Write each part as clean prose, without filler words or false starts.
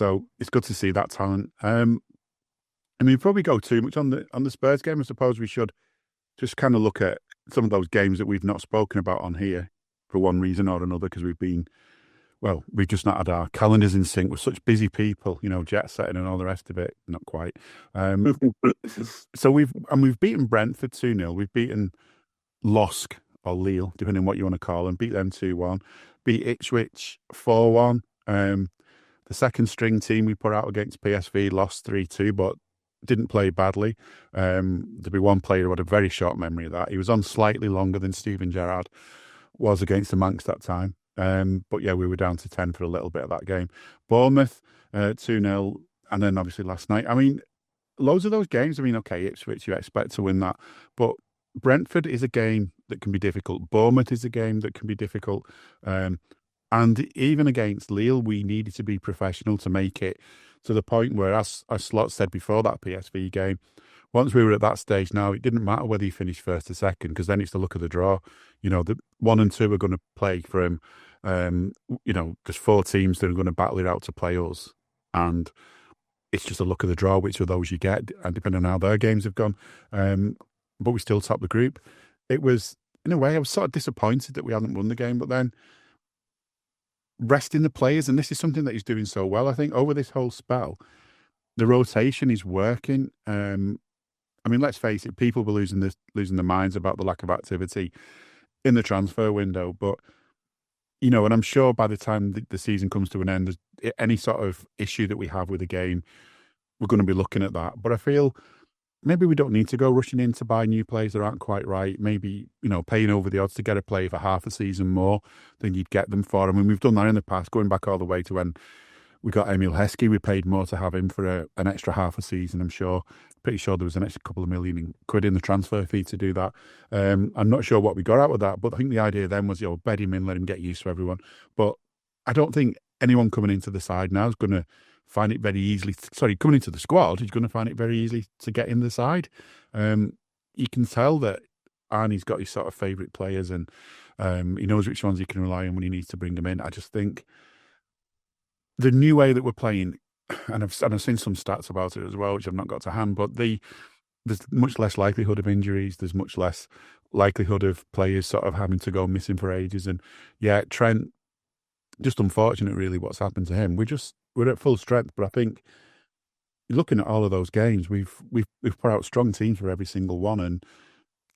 So it's good to see that talent. Before we go too much on the Spurs game, I suppose we should just kind of look at some of those games that we've not spoken about on here for one reason or another, because we've just not had our calendars in sync. We're such busy people, jet setting and all the rest of it. Not quite. So we've beaten Brentford 2-0. We've beaten Losk or Lille, depending on what you want to call them. Beat them 2-1. Beat Ipswich 4-1. The second string team we put out against PSV lost 3-2, but didn't play badly. There'd be one player who had a very short memory of that. He was on slightly longer than Steven Gerrard was against the Manx that time. But yeah, we were down to 10 for a little bit of that game. Bournemouth 2-0, and then obviously last night. Loads of those games. Okay, Ipswich, you expect to win that, but Brentford is a game that can be difficult. Bournemouth is a game that can be difficult. And even against Lille, we needed to be professional to make it to the point where, as Slot said before that PSV game, once we were at that stage now, it didn't matter whether you finished first or second, because then it's the look of the draw. The 1 and 2 are going to play from, there's 4 teams that are going to battle it out to play us. And it's just a look of the draw, which of those you get, and depending on how their games have gone. But we still top the group. It was, in a way, I was sort of disappointed that we hadn't won the game, but then resting the players, and this is something that he's doing so well, I think, over this whole spell, the rotation is working. Let's face it, people were losing their minds about the lack of activity in the transfer window. But, and I'm sure by the time the season comes to an end, any sort of issue that we have with the game, we're going to be looking at that. But I feel maybe we don't need to go rushing in to buy new players that aren't quite right. Maybe, paying over the odds to get a player for half a season more than you'd get them for. We've done that in the past, going back all the way to when we got Emil Heskey. We paid more to have him for an extra half a season, I'm sure. Pretty sure there was an extra couple of million quid in the transfer fee to do that. I'm not sure what we got out of that, but I think the idea then was, bed him in, let him get used to everyone. But I don't think anyone coming into the side now is going to find it very easily. Coming into the squad, he's going to find it very easy to get in the side. You can tell that Arnie's got his sort of favourite players, and he knows which ones he can rely on when he needs to bring them in. I just think the new way that we're playing, and I've seen some stats about it as well, which I've not got to hand, but there's much less likelihood of injuries. There's much less likelihood of players sort of having to go missing for ages. And yeah, Trent, just unfortunate really what's happened to him. We're at full strength, but I think looking at all of those games, we've put out strong teams for every single one, and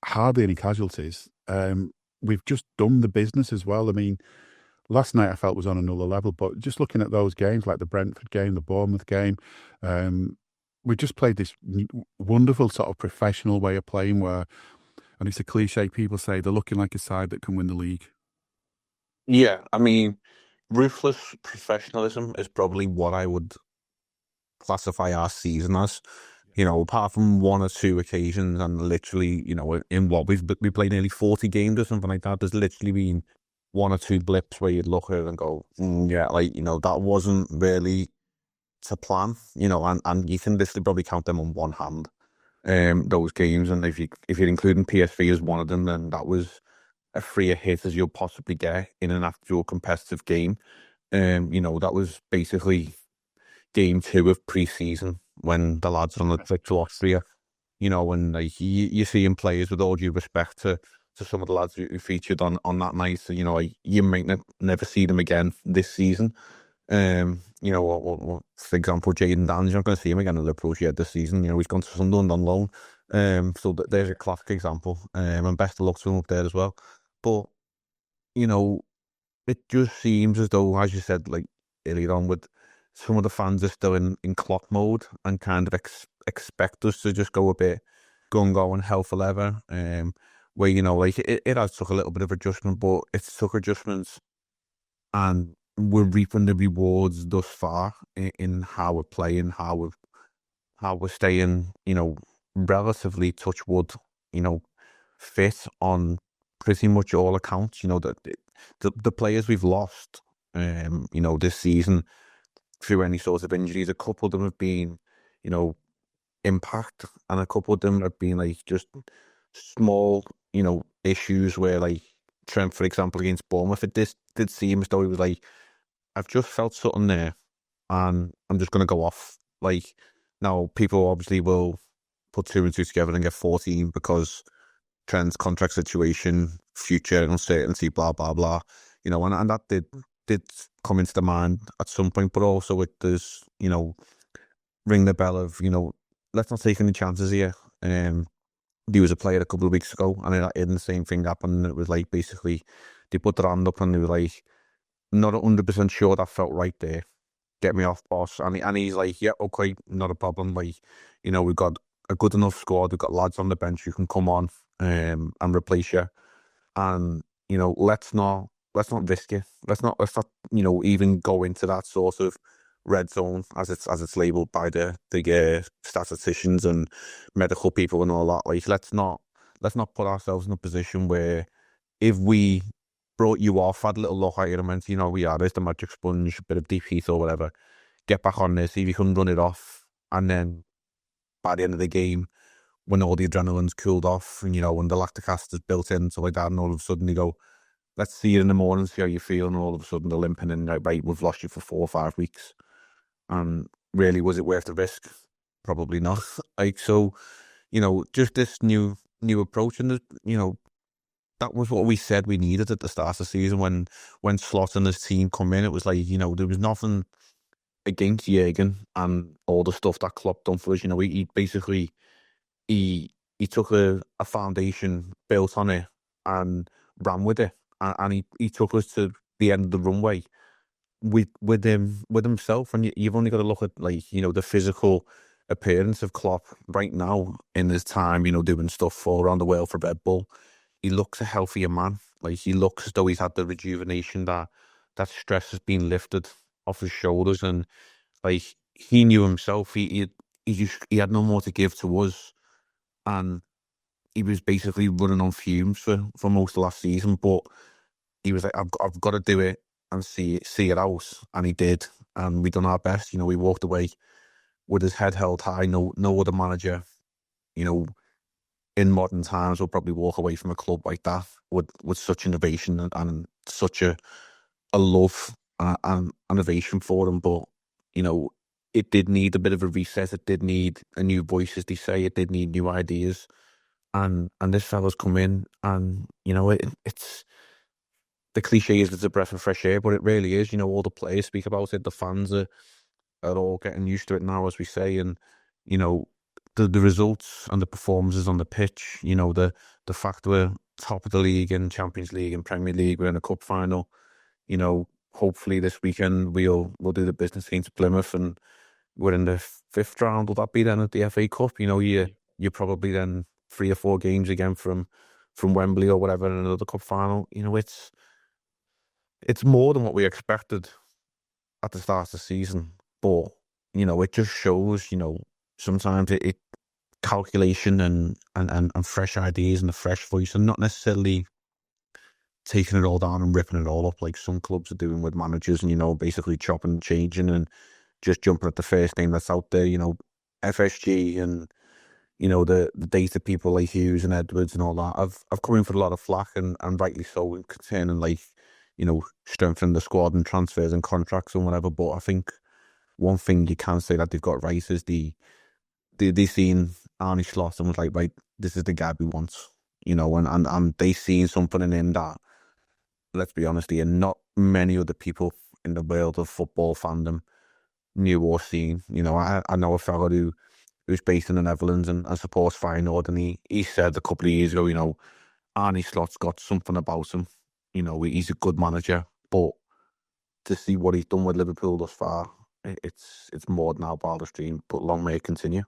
hardly any casualties. We've just done the business as well. Last night I felt was on another level, but just looking at those games, like the Brentford game, the Bournemouth game, we just played this wonderful sort of professional way of playing where, and it's a cliche, people say they're looking like a side that can win the league. Yeah, ruthless professionalism is probably what I would classify our season as. Apart from 1 or 2 occasions, and literally, in what we played nearly 40 games or something like that, there's literally been 1 or 2 blips where you'd look at it and go, that wasn't really to plan, and you can literally probably count them on one hand, those games. And if you're including PSV as one of them, then that was a freer hit as you'll possibly get in an actual competitive game. That was basically game 2 of pre-season when the lads are on the trip to Austria, and you're seeing players, with all due respect to some of the lads who featured on that night, you might never see them again this season. For example, Jayden Dan's, you're not going to see him again in Liverpool yet this season. He's gone to Sunderland on loan. So there's a classic example. And best of luck to him up there as well. But, it just seems as though, as you said, like earlier on, with some of the fans are still in Klopp mode and kind of expect us to just go a bit gung-go and hell for leather. Where, it has took a little bit of adjustment, but it's took adjustments, and we're reaping the rewards thus far in how we're playing, how we're staying, relatively, touch wood, fit on pretty much all accounts. The players we've lost, this season through any sort of injuries, a couple of them have been, impact, and a couple of them have been just small, issues where Trent, for example, against Bournemouth, it did seem as though he was I've just felt something there. and I'm just going to go off. Like, now, people obviously will put two and two together and get 14 because Trent's contract situation, future uncertainty, blah, blah, blah. And that did come into the mind at some point, but also it does, ring the bell of, let's not take any chances here. There was a player a couple of weeks ago, and the same thing happened. And it was like, basically, they put their hand up and they were like, not 100% sure that felt right there. Get me off, boss. And he's like, yeah, okay, not a problem. Like, we've got a good enough squad. We've got lads on the bench who can come on and replace you. And let's not risk it. Let's not even go into that sort of red zone as it's labelled by the statisticians and medical people and all that. Like, let's not put ourselves in a position where if we brought you off, had a little look at you and went, there's the magic sponge, a bit of deep heat or whatever, get back on this, see if you can run it off, and then by the end of the game, when all the adrenaline's cooled off and when the lactic acid is built in, so like that, and all of a sudden you go, let's see you in the morning, see how you feel, and all of a sudden they're limping and like, right, we've lost you for 4 or 5 weeks. And really, was it worth the risk? Probably not. Like, so, just this new approach, and that was what we said we needed at the start of the season when Slot and his team come in. It was like, there was nothing against Jurgen and all the stuff that Klopp done for us. He basically he took a foundation, built on it, and ran with it, and he took us to the end of the runway with himself. And you've only got to look at, like, the physical appearance of Klopp right now in his time, doing stuff all around the world for Red Bull. He looks a healthier man. Like, he looks as though he's had the rejuvenation, that stress has been lifted off his shoulders, and like, he knew himself. He had no more to give to us, and he was basically running on fumes for most of last season. But he was like, I've got to do it and see it out, and he did, and we done our best. We walked away with his head held high. No other manager, in modern times, will probably walk away from a club like that with such innovation and such a love and innovation for them. But it did need a bit of a reset. It did need a new voice, as they say. It did need new ideas, and this fella's come in, and it's the cliche is it's a breath of fresh air, but it really is. All the players speak about it. The fans are all getting used to it now, as we say, and the results and the performances on the pitch. The fact we're top of the league in Champions League and Premier League, we're in a cup final. Hopefully this weekend we'll do the business against Plymouth, and we're in the 5th round. Will that be then at the FA Cup? You're probably then 3 or 4 games again from Wembley or whatever in another cup final. It's more than what we expected at the start of the season, but it just shows, sometimes it calculation and fresh ideas and a fresh voice, and not necessarily taking it all down and ripping it all up like some clubs are doing with managers, and basically chopping and changing and just jumping at the first name that's out there. FSG and the data people like Hughes and Edwards and all that. I've come in for a lot of flack, and rightly so, concerning, like, strengthening the squad and transfers and contracts and whatever. But I think one thing you can say that they've got right is they seen Arne Slot and was like, right, this is the guy we want, and they seen something in him that, let's be honest here, not many other people in the world of football fandom knew or seen. I know a fellow who's based in the Netherlands and supports Feyenoord, and he said a couple of years ago, Arne Slot's got something about him. He's a good manager, but to see what he's done with Liverpool thus far, it's more than our wildest dream, but long may it continue.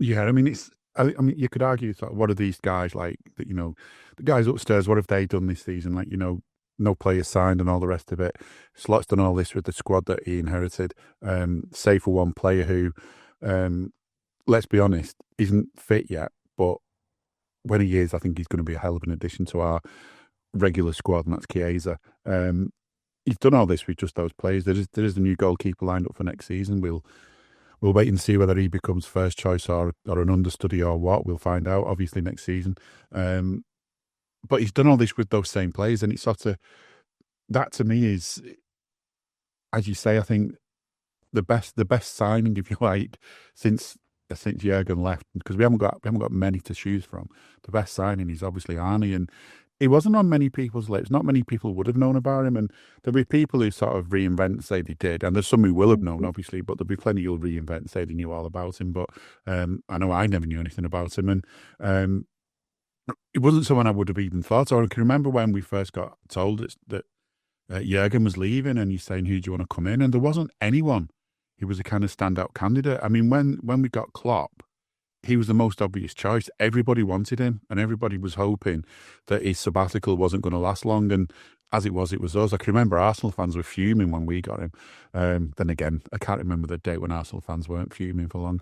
Yeah, I mean, you could argue, sort of, what are these guys like? That the guys upstairs, what have they done this season? Like, no players signed and all the rest of it. Slot's done all this with the squad that he inherited. Save for one player who, let's be honest, isn't fit yet, but when he is, I think he's going to be a hell of an addition to our regular squad, and that's Chiesa. He's done all this with just those players. There is a new goalkeeper lined up for next season. We'll wait and see whether he becomes first choice or an understudy or what. We'll find out, obviously, next season. But he's done all this with those same players, and it's sort of, that to me is, as you say, I think the best signing, if you like, since Jurgen left, because we haven't got many to choose from. The best signing is obviously Arnie, and he wasn't on many people's lips. Not many people would have known about him, and there'll be people who sort of reinvent, say they did, and there's some who will have known, obviously, but there'll be plenty who'll reinvent, say they knew all about him. But I know I never knew anything about him, and it wasn't someone I would have even thought. Or I can remember when we first got told that Jurgen was leaving, and he's saying, "Who do you want to come in?" And there wasn't anyone who was a kind of standout candidate. I mean, when we got Klopp, he was the most obvious choice. Everybody wanted him, and everybody was hoping that his sabbatical wasn't going to last long. And as it was us. I can remember Arsenal fans were fuming when we got him. Then again, I can't remember the date when Arsenal fans weren't fuming for long.